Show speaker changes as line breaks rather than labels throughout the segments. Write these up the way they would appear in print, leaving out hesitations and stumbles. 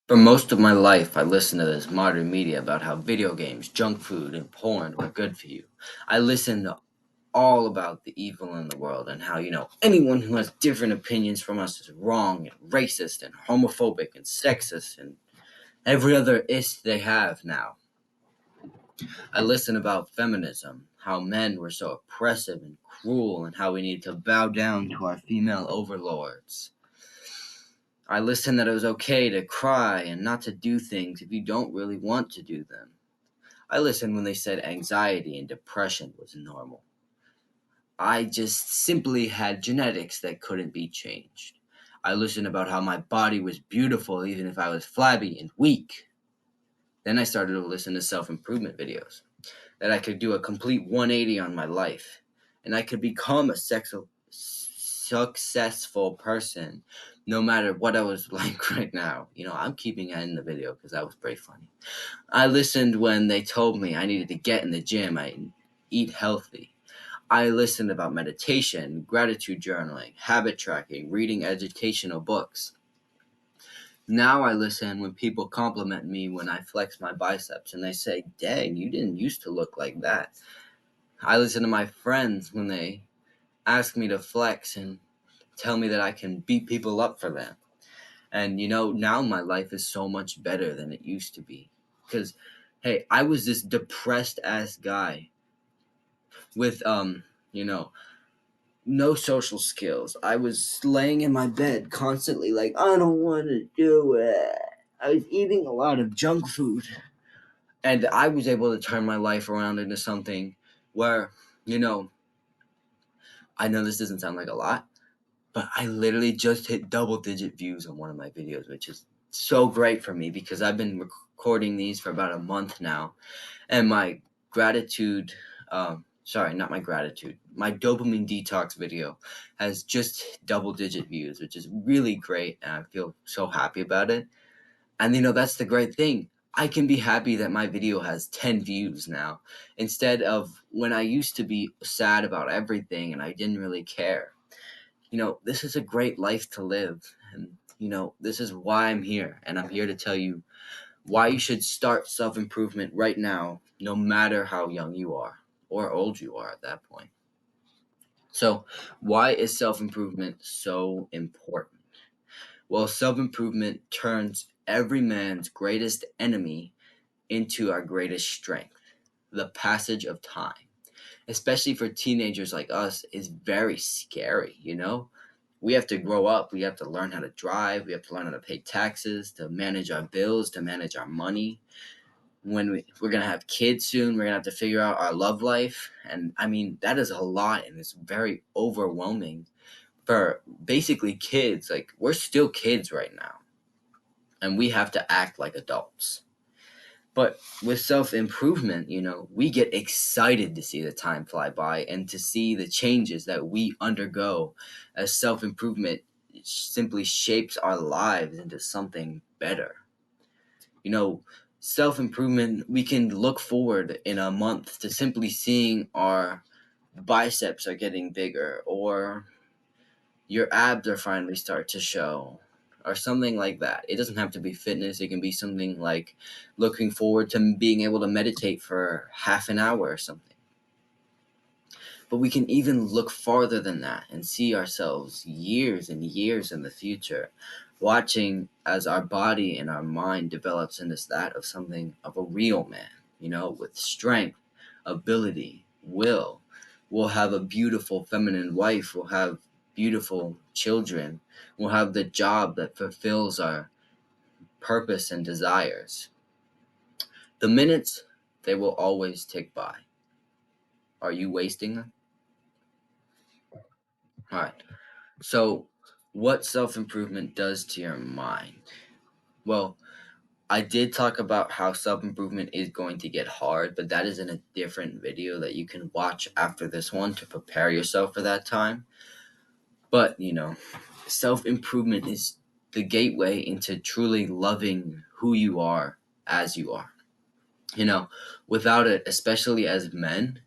For most of my life, I listened to this modern media about how video games, junk food, and porn were good for you. I listened to all about the evil in the world and how, anyone who has different opinions from us is wrong and racist and homophobic and sexist and every other ist they have now. I listened about feminism, how men were so oppressive and cruel, and how we need to bow down to our female overlords. I listened that it was okay to cry and not to do things if you don't really want to do them. I listened when they said anxiety and depression was normal. I just simply had genetics that couldn't be changed. I listened about how my body was beautiful even if I was flabby and weak. Then I started to listen to self improvement videos, that I could do a complete 180 on my life, and I could become a successful person no matter what I was like right now. I'm keeping it in the video because that was pretty funny. I listened when they told me I needed to get in the gym, I eat healthy. I listened about meditation, gratitude journaling, habit tracking, reading educational books. Now I listen when people compliment me when I flex my biceps and they say, "Dang, you didn't used to look like that." I listen to my friends when they ask me to flex and tell me that I can beat people up for them. And now my life is so much better than it used to be. Because, hey, I was this depressed ass guy with, you know, no social skills. I was laying in my bed constantly like, I don't want to do it. I was eating a lot of junk food. And I was able to turn my life around into something where, you know, I know this doesn't sound like a lot, but I literally just hit double digit views on one of my videos, which is so great for me because I've been recording these for about a month now. And my gratitude, sorry, not my gratitude, my dopamine detox video has just hit double digit views, which is really great. And I feel so happy about it. And that's the great thing. I can be happy that my video has 10 views now instead of when I used to be sad about everything and I didn't really care. This is a great life to live. And, this is why I'm here. And I'm here to tell you why you should start self improvement right now, no matter how young you are or old you are at that point. So, why is self improvement so important? Well, self improvement turns every man's greatest enemy into our greatest strength. The passage of time, especially for teenagers like us, is very scary. We have to grow up. We have to learn how to drive. We have to learn how to pay taxes, to manage our bills, to manage our money. When we're going to have kids soon, we're going to have to figure out our love life. And I mean, that is a lot and it's very overwhelming for basically kids. Like, we're still kids right now and we have to act like adults. But with self improvement, we get excited to see the time fly by and to see the changes that we undergo as self improvement simply shapes our lives into something better. You know, Self improvement, we can look forward in a month to simply seeing our biceps are getting bigger or your abs are finally start to show or something like that. It doesn't have to be fitness. It can be something like looking forward to being able to meditate for half an hour or something. But we can even look farther than that and see ourselves years and years in the future, watching as our body and our mind develops into that of something of a real man, with strength, ability, will. We'll have a beautiful feminine wife. We'll have beautiful children. We'll have the job that fulfills our purpose and desires. The minutes, they will always tick by. Are you wasting them? All right. So, what self improvement does to your mind? Well, I did talk about how self improvement is going to get hard, but that is in a different video that you can watch after this one to prepare yourself for that time. But, self improvement is the gateway into truly loving who you are as you are. You know, Without it, especially as men,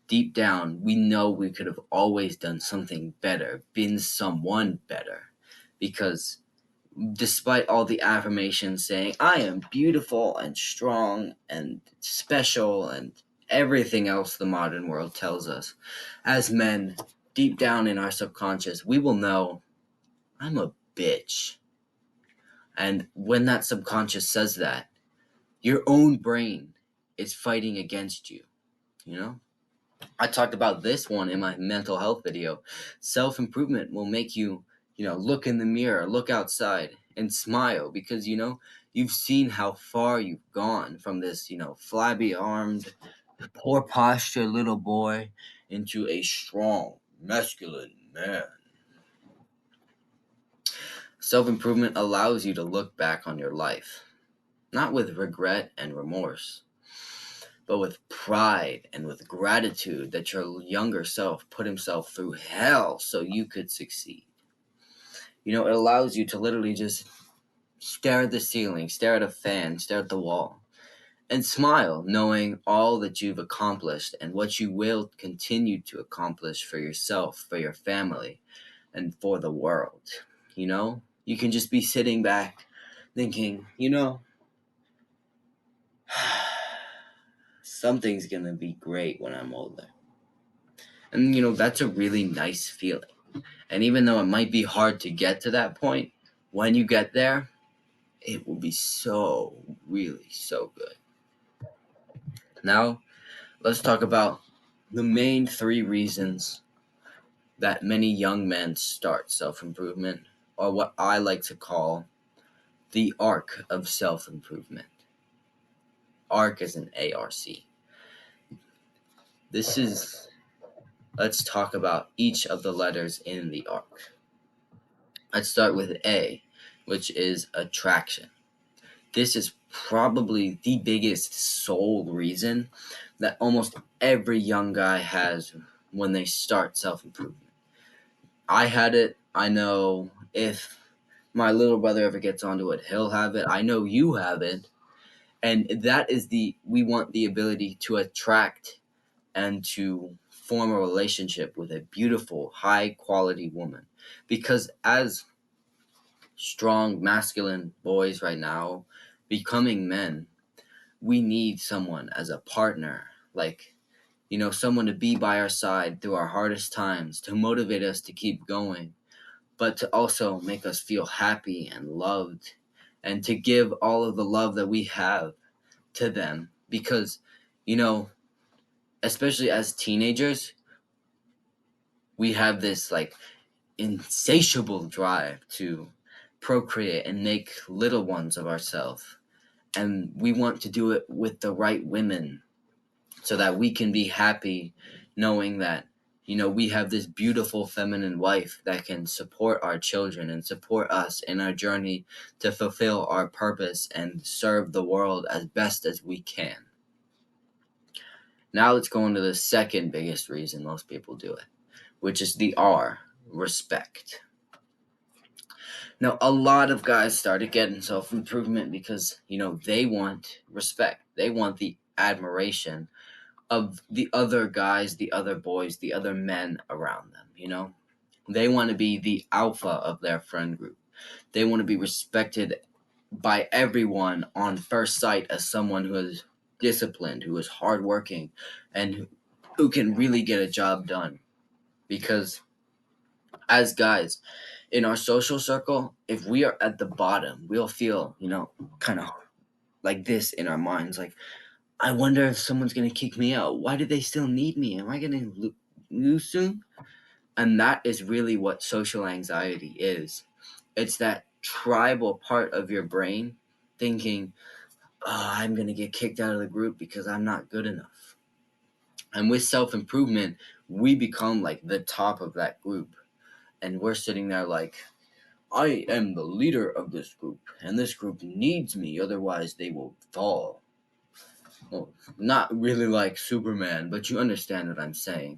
deep down, we know we could have always done something better, been someone better. Because despite all the affirmations saying, I am beautiful and strong and special and everything else the modern world tells us, as men, deep down in our subconscious, we will know I'm a bitch. And when that subconscious says that, your own brain is fighting against you, you know? I talked about this one in my mental health video. Self improvement will make you, look in the mirror, look outside, and smile because, you've seen how far you've gone from this, flabby armed, poor posture little boy into a strong, masculine man. Self improvement allows you to look back on your life, not with regret and remorse, but with pride and with gratitude that your younger self put himself through hell so you could succeed. It allows you to literally just stare at the ceiling, stare at a fan, stare at the wall, and smile, knowing all that you've accomplished and what you will continue to accomplish for yourself, for your family, and for the world. You can just be sitting back thinking, something's gonna be great when I'm older. And, that's a really nice feeling. And even though it might be hard to get to that point, when you get there, it will be so, really so good. Now, let's talk about the main three reasons that many young men start self improvement, or what I like to call the arc of self improvement. ARC is an ARC. This is, let's talk about each of the letters in the arc. Let's start with A, which is attraction. This is probably the biggest sole reason that almost every young guy has when they start self improvement. I had it. I know if my little brother ever gets onto it, he'll have it. I know you have it. And that is we want the ability to attract and to form a relationship with a beautiful, high quality woman. Because as strong, masculine boys right now, becoming men, we need someone as a partner, like, someone to be by our side through our hardest times, to motivate us to keep going, but to also make us feel happy and loved, and to give all of the love that we have to them. Because, you know, especially as teenagers, we have this like insatiable drive to procreate and make little ones of ourselves. And we want to do it with the right women so that we can be happy knowing that we have this beautiful feminine wife that can support our children and support us in our journey to fulfill our purpose and serve the world as best as we can. Now let's go into the second biggest reason most people do it, which is the R, respect. Now, a lot of guys started getting self improvement because, they want respect. They want the admiration of the other guys, the other boys, the other men around them. They want to be the alpha of their friend group. They want to be respected by everyone on first sight as someone who is disciplined, who is hardworking, and who can really get a job done. Because as guys, in our social circle, if we are at the bottom, we'll feel, kind of like this in our minds. Like, I wonder if someone's going to kick me out. Why do they still need me? Am I going to lose soon? And that is really what social anxiety is. It's that tribal part of your brain thinking, oh, I'm going to get kicked out of the group because I'm not good enough. And with self improvement, we become like the top of that group. And we're sitting there like, I am the leader of this group, and this group needs me, otherwise they will fall. Well, not really like Superman, but you understand what I'm saying.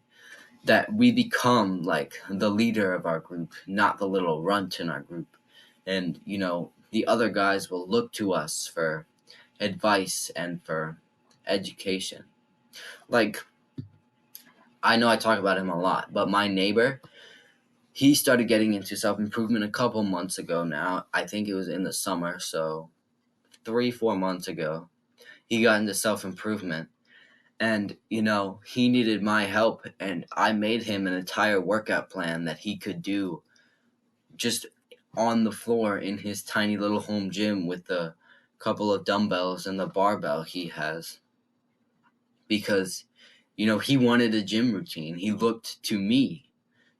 That we become like the leader of our group, not the little runt in our group. And, the other guys will look to us for advice and for education. Like, I know I talk about him a lot, but my neighbor, He started getting into self improvement a couple months ago now. I think it was in the summer, so 3, 4 months ago. He got into self improvement. And, he needed my help, and I made him an entire workout plan that he could do just on the floor in his tiny little home gym with the couple of dumbbells and the barbell he has. Because, he wanted a gym routine. He looked to me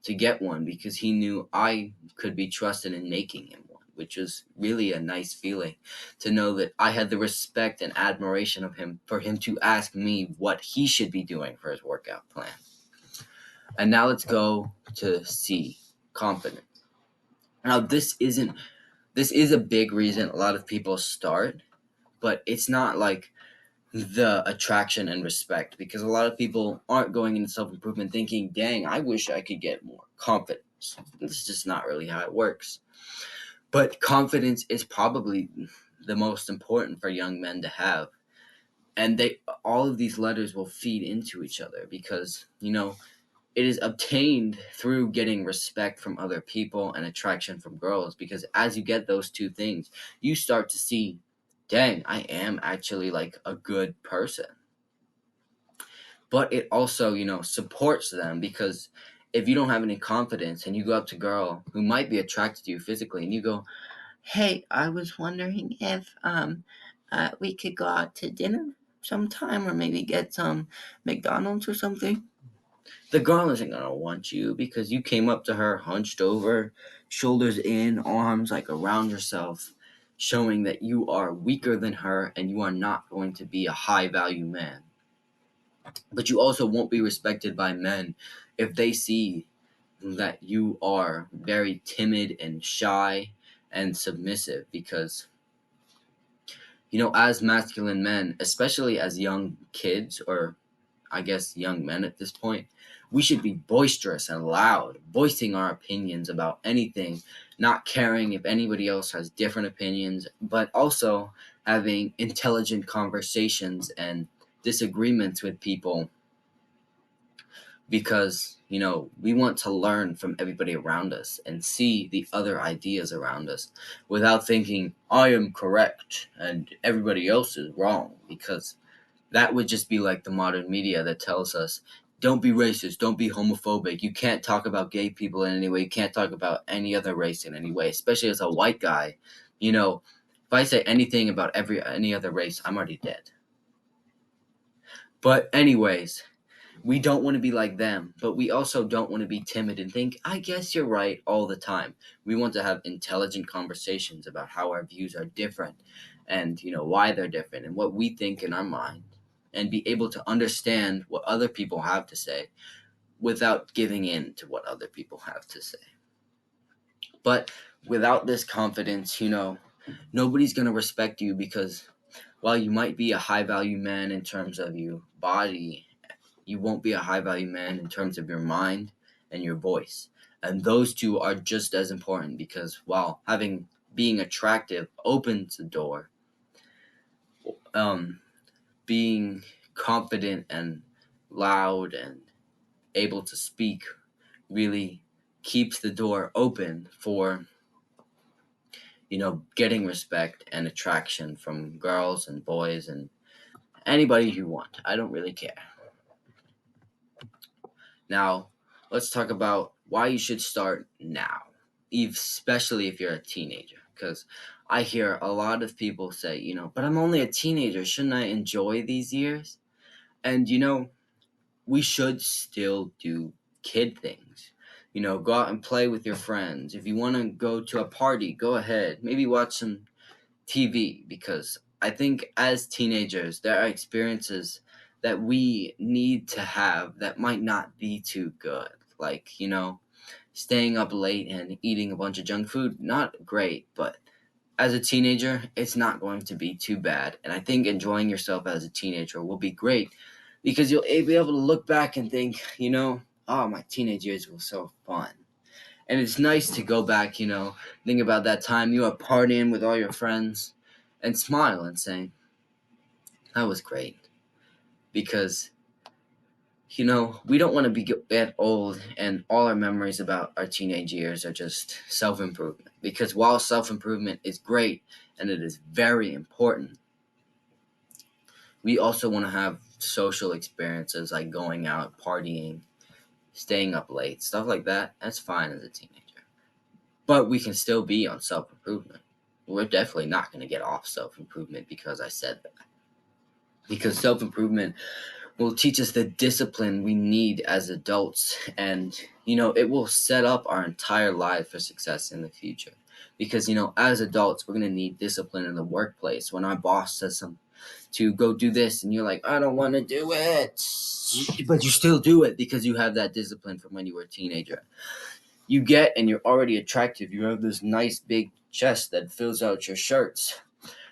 to get one because he knew I could be trusted in making him one, which was really a nice feeling to know that I had the respect and admiration of him for him to ask me what he should be doing for his workout plan. And now let's go to C, confidence. Now this is a big reason a lot of people start, but it's not like the attraction and respect, because a lot of people aren't going into self-improvement thinking, dang, I wish I could get more confidence. It's just not really how it works. But confidence is probably the most important for young men to have, and they all of these letters will feed into each other because it is obtained through getting respect from other people and attraction from girls, because as you get those two things, you start to see, dang, I am actually like a good person. But it also, supports them, because if you don't have any confidence and you go up to a girl who might be attracted to you physically and you go, "Hey, I was wondering if we could go out to dinner sometime or maybe get some McDonald's or something." The girl isn't going to want you because you came up to her hunched over, shoulders in, arms like around yourself, showing that you are weaker than her and you are not going to be a high value man. But you also won't be respected by men if they see that you are very timid and shy and submissive, because as masculine men, especially as young kids, or I guess young men at this point, we should be boisterous and loud, voicing our opinions about anything, not caring if anybody else has different opinions, but also having intelligent conversations and disagreements with people, because we want to learn from everybody around us and see the other ideas around us without thinking I am correct and everybody else is wrong, because that would just be like the modern media that tells us, don't be racist, don't be homophobic, you can't talk about gay people in any way, you can't talk about any other race in any way, especially as a white guy. If I say anything about any other race, I'm already dead. But anyways, we don't want to be like them, but we also don't want to be timid and think, I guess you're right all the time. We want to have intelligent conversations about how our views are different and, why they're different and what we think in our mind, and be able to understand what other people have to say without giving in to what other people have to say. But without this confidence, nobody's going to respect you, because while you might be a high value man in terms of your body, you won't be a high value man in terms of your mind and your voice. And those two are just as important, because while being attractive opens the door, um, being confident and loud and able to speak really keeps the door open for getting respect and attraction from girls and boys and anybody you want. I don't really care. Now, let's talk about why you should start now, especially if you're a teenager. Because I hear a lot of people say, but I'm only a teenager. Shouldn't I enjoy these years? And, we should still do kid things. Go out and play with your friends. If you want to go to a party, go ahead. Maybe watch some TV, because I think as teenagers, there are experiences that we need to have that might not be too good. Like, staying up late and eating a bunch of junk food, not great, but as a teenager, it's not going to be too bad. And I think enjoying yourself as a teenager will be great, because you'll be able to look back and think, oh, my teenage years were so fun. And it's nice to go back, think about that time you were partying with all your friends and smile and say, that was great. Because, We don't want to get old and all our memories about our teenage years are just self improvement. Because while self improvement is great and it is very important, we also want to have social experiences like going out, partying, staying up late, stuff like that. That's fine as a teenager. But we can still be on self improvement. We're definitely not going to get off self improvement because I said that. Because self improvement will teach us the discipline we need as adults, and it will set up our entire life for success in the future. Because as adults, we're going to need discipline in the workplace. When our boss says something to go do this and you're like, I don't want to do it, but you still do it because you have that discipline from when you were a teenager. And you're already attractive. You have this nice big chest that fills out your shirts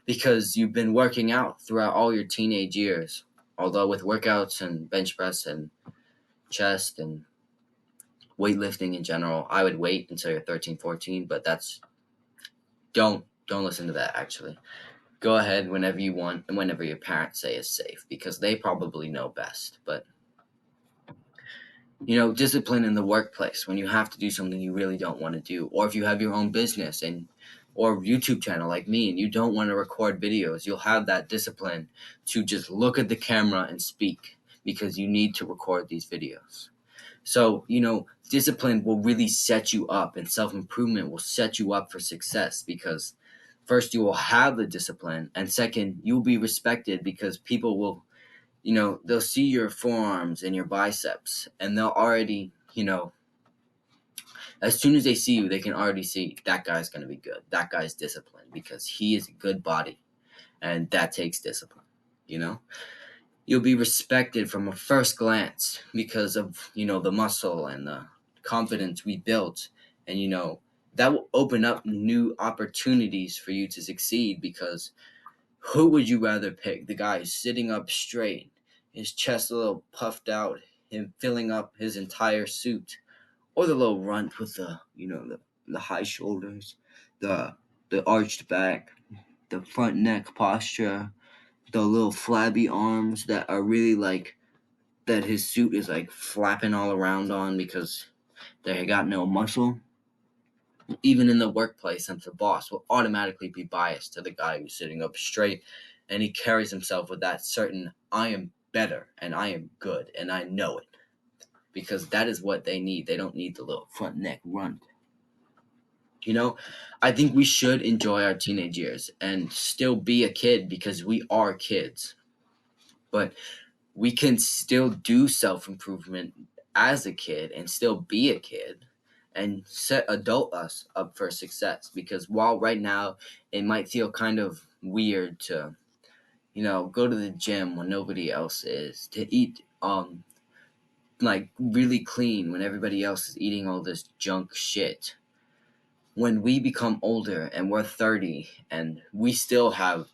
because you've been working out throughout all your teenage years. Although with workouts and bench press and chest and weightlifting in general, I would wait until you're 13, 14, but don't listen to that actually. Go ahead whenever you want and whenever your parents say is safe because they probably know best. But discipline in the workplace when you have to do something you really don't want to do, or if you have your own business and or YouTube channel like me and you don't want to record videos, you'll have that discipline to just look at the camera and speak because you need to record these videos. So, discipline will really set you up and self-improvement will set you up for success because first you will have the discipline and second you'll be respected because people will they'll see your forearms and your biceps and they'll already, as soon as they see you, they can already see that guy's going to be good. That guy's disciplined because he is a good body and that takes discipline, you know? You'll be respected from a first glance because of, the muscle and the confidence we built. And, that will open up new opportunities for you to succeed because who would you rather pick? The guy who's sitting up straight, his chest a little puffed out, him filling up his entire suit, or the little runt with the high shoulders, the arched back, the front neck posture, the little flabby arms that are really like that his suit is like flapping all around on because they got no muscle. Even in the workplace, since the boss will automatically be biased to the guy who's sitting up straight and he carries himself with that certain I am better and I am good and I know it. Because that is what they need. They don't need the little front neck runt. I think we should enjoy our teenage years and still be a kid because we are kids. But we can still do self improvement as a kid and still be a kid and set adult us up for success. Because while right now it might feel kind of weird to, go to the gym when nobody else is, to eat like really clean when everybody else is eating all this junk shit. When we become older and we're 30 and we still have,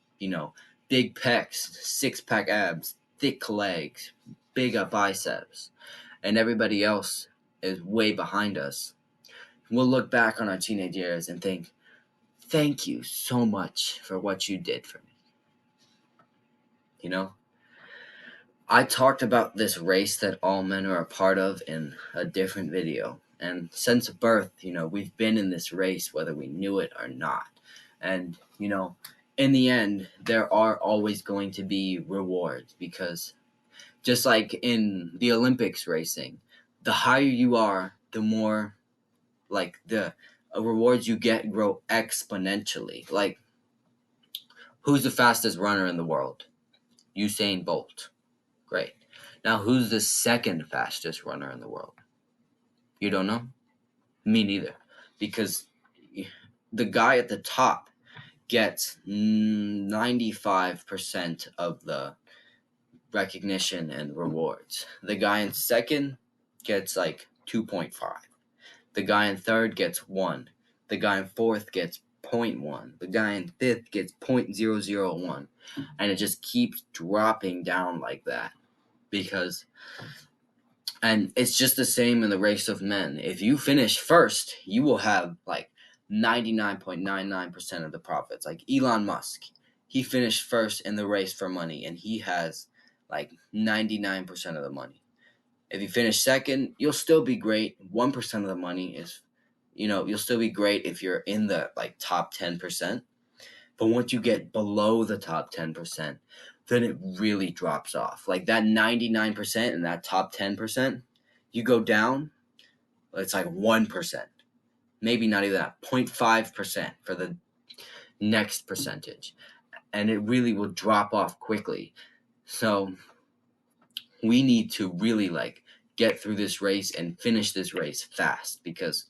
big pecs, six pack abs, thick legs, big biceps, and everybody else is way behind us, we'll look back on our teenage years and think, thank you so much for what you did for me. You know? I talked about this race that all men are a part of in a different video. And since birth, we've been in this race whether we knew it or not. And, in the end, there are always going to be rewards because just like in the Olympics racing, the higher you are, the more like the rewards you get grow exponentially. Like, who's the fastest runner in the world? Usain Bolt. Great. Now, who's the second fastest runner in the world? You don't know? Me neither. Because the guy at the top gets 95% of the recognition and rewards. The guy in second gets like 2.5. The guy in third gets 1. The guy in fourth gets 0.1. The guy in fifth gets 0.001. And it just keeps dropping down like that. And it's just the same in the race of men. If you finish first, you will have like 99.99% of the profits. Like Elon Musk, he finished first in the race for money and he has like 99% of the money. If you finish second, you'll still be great. 1% of the money is, you'll still be great if you're in the like top 10%. But once you get below the top 10%, then it really drops off. Like that 99% and that top 10%, you go down, it's like 1%. Maybe not even that, 0.5% for the next percentage. And it really will drop off quickly. So we need to really like get through this race and finish this race fast, because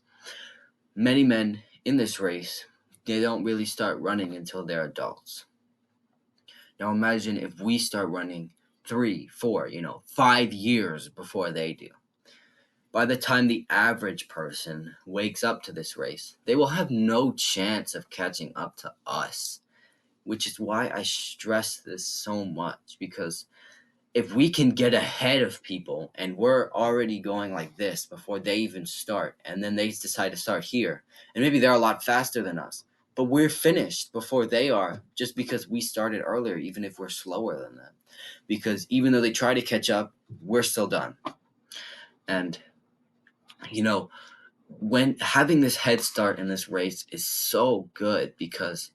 many men in this race, they don't really start running until they're adults. Now imagine if we start running 3, 4, 5 years before they do. By the time the average person wakes up to this race, they will have no chance of catching up to us, which is why I stress this so much, because if we can get ahead of people and we're already going like this before they even start, and then they decide to start here, and maybe they're a lot faster than us, but we're finished before they are just because we started earlier, even if we're slower than them. Because even though they try to catch up, we're still done. And, when having this head start in this race is so good, because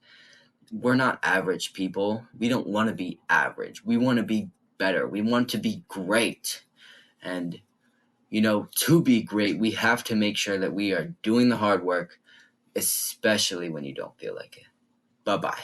we're not average people. We don't want to be average. We want to be better. We want to be great. And, to be great, we have to make sure that we are doing the hard work, especially when you don't feel like it. Bye bye.